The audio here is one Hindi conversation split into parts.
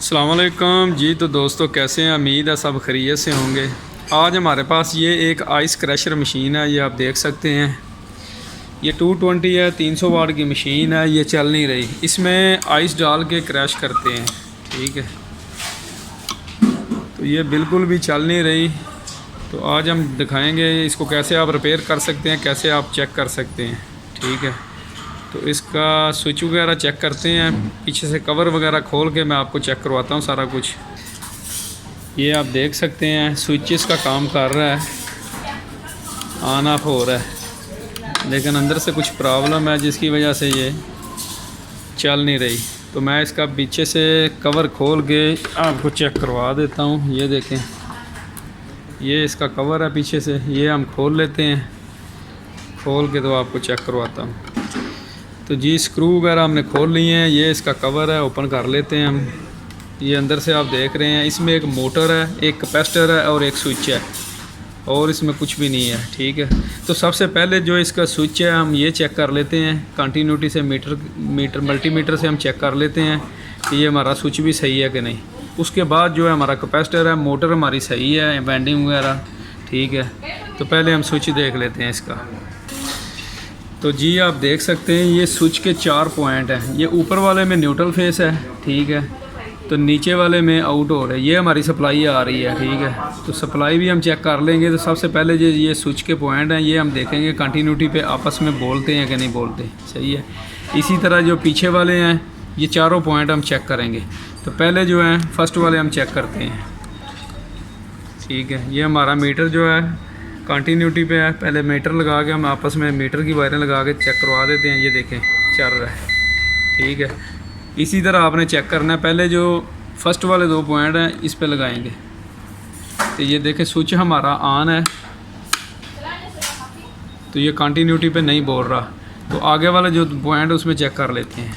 अस्सलाम वालेकुम जी। तो दोस्तों कैसे हैं, उम्मीद है सब खैरियत से होंगे। आज हमारे पास ये एक आइस क्रशर मशीन है, ये आप देख सकते हैं। ये 220 है, 300 वाट की मशीन है। ये चल नहीं रही, इसमें आइस डाल के क्रश करते हैं, ठीक है। तो ये बिल्कुल भी चल नहीं रही। तो आज हम दिखाएंगे इसको कैसे आप रिपेयर कर सकते हैं, कैसे आप चेक कर सकते हैं, ठीक है। तो इसका स्विच वगैरह चेक करते हैं, पीछे से कवर वगैरह खोल के मैं आपको चेक करवाता हूँ सारा कुछ। ये आप देख सकते हैं स्विचेस का काम कर रहा है, ऑन ऑफ हो रहा है, लेकिन अंदर से कुछ प्रॉब्लम है जिसकी वजह से ये चल नहीं रही। तो मैं इसका पीछे से कवर खोल के आपको चेक करवा देता हूँ। ये देखें, ये इसका कवर है पीछे से, ये हम खोल लेते हैं। खोल के तो आपको चेक करवाता हूँ। तो जी स्क्रू वगैरह हमने खोल लिए हैं, ये इसका कवर है, ओपन कर लेते हैं हम। ये अंदर से आप देख रहे हैं, इसमें एक मोटर है, एक कैपेसिटर है और एक स्विच है, और इसमें कुछ भी नहीं है, ठीक है। तो सबसे पहले जो इसका स्विच है हम ये चेक कर लेते हैं, कंटिन्यूटी से मल्टीमीटर से हम चेक कर लेते हैं कि ये हमारा स्विच भी सही है कि नहीं। उसके बाद जो है हमारा कैपेसिटर है, मोटर हमारी सही है, वाइंडिंग वगैरह ठीक है। तो पहले हम स्विच देख लेते हैं इसका। तो जी आप देख सकते हैं ये स्विच के 4 पॉइंट हैं। ये ऊपर वाले में न्यूट्रल फेस है, ठीक है। तो नीचे वाले में आउट हो रहा है, ये हमारी सप्लाई आ रही है, ठीक है। तो सप्लाई भी हम चेक कर लेंगे। तो सबसे पहले जो ये स्विच के पॉइंट हैं ये हम देखेंगे कंटिन्यूटी पे आपस में बोलते हैं कि नहीं बोलते, सही है। इसी तरह जो पीछे वाले हैं ये चारों पॉइंट हम चेक करेंगे। तो पहले जो है फर्स्ट वाले हम चेक करते हैं, ठीक है। ये हमारा मीटर जो है कंटिन्यूटी पे है। पहले मीटर लगा के हम आपस में मीटर की वायरें लगा के चेक करवा देते हैं। ये देखें चल रहा है, ठीक है। इसी तरह आपने चेक करना है। पहले जो फर्स्ट वाले 2 पॉइंट हैं इस पे लगाएंगे। तो ये देखें स्विच हमारा ऑन है, तो ये कंटिन्यूटी पे नहीं बोल रहा। तो आगे वाले जो पॉइंट उसमें चेक कर लेते हैं।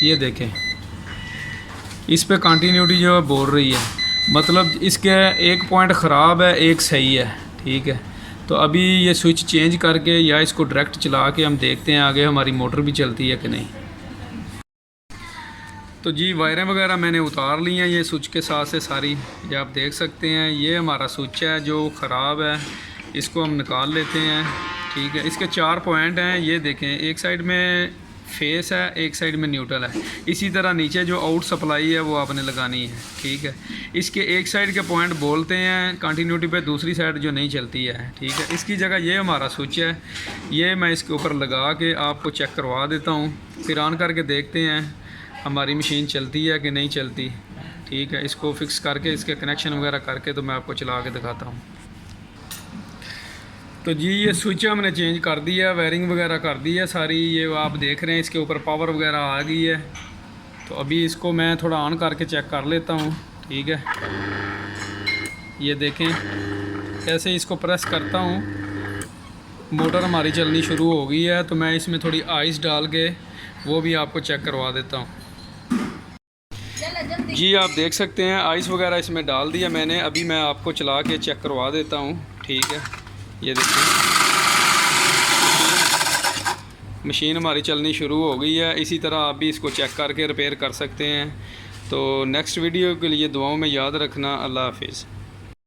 ये देखें इस पे कंटिन्यूटी जो है बोल रही है, मतलब इसके एक पॉइंट ख़राब है, एक सही है, ठीक है। तो अभी ये स्विच चेंज करके या इसको डायरेक्ट चला के हम देखते हैं आगे हमारी मोटर भी चलती है कि नहीं। तो जी वायरें वगैरह मैंने उतार ली हैं ये स्विच के साथ से सारी, ये आप देख सकते हैं। ये हमारा स्विच है जो ख़राब है, इसको हम निकाल लेते हैं, ठीक है। इसके 4 पॉइंट हैं, ये देखें, एक साइड में फेस है, एक साइड में न्यूट्रल है। इसी तरह नीचे जो आउट सप्लाई है वो आपने लगानी है, ठीक है। इसके एक साइड के पॉइंट बोलते हैं कंटिन्यूटी पे, दूसरी साइड जो नहीं चलती है, ठीक है। इसकी जगह ये हमारा स्विच है, ये मैं इसके ऊपर लगा के आपको चेक करवा देता हूँ। फिर ऑन करके देखते हैं हमारी मशीन चलती है कि नहीं चलती, ठीक है। इसको फिक्स करके इसके कनेक्शन वगैरह करके तो मैं आपको चला के दिखाता हूँ। तो जी ये स्विच हमने चेंज कर दिया, वायरिंग वगैरह कर दी है सारी, ये आप देख रहे हैं। इसके ऊपर पावर वगैरह आ गई है। तो अभी इसको मैं थोड़ा ऑन करके चेक कर लेता हूँ, ठीक है। ये देखें कैसे इसको प्रेस करता हूँ, मोटर हमारी चलनी शुरू हो गई है। तो मैं इसमें थोड़ी आइस डाल के वो भी आपको चेक करवा देता हूँ। जी आप देख सकते हैं आइस वगैरह इसमें डाल दिया मैंने। अभी मैं आपको चला के चेक करवा देता हूँ, ठीक है। ये देखिए मशीन हमारी चलनी शुरू हो गई है। इसी तरह आप भी इसको चेक करके रिपेयर कर सकते हैं। तो नेक्स्ट वीडियो के लिए दुआओं में याद रखना। अल्लाह हाफिज़।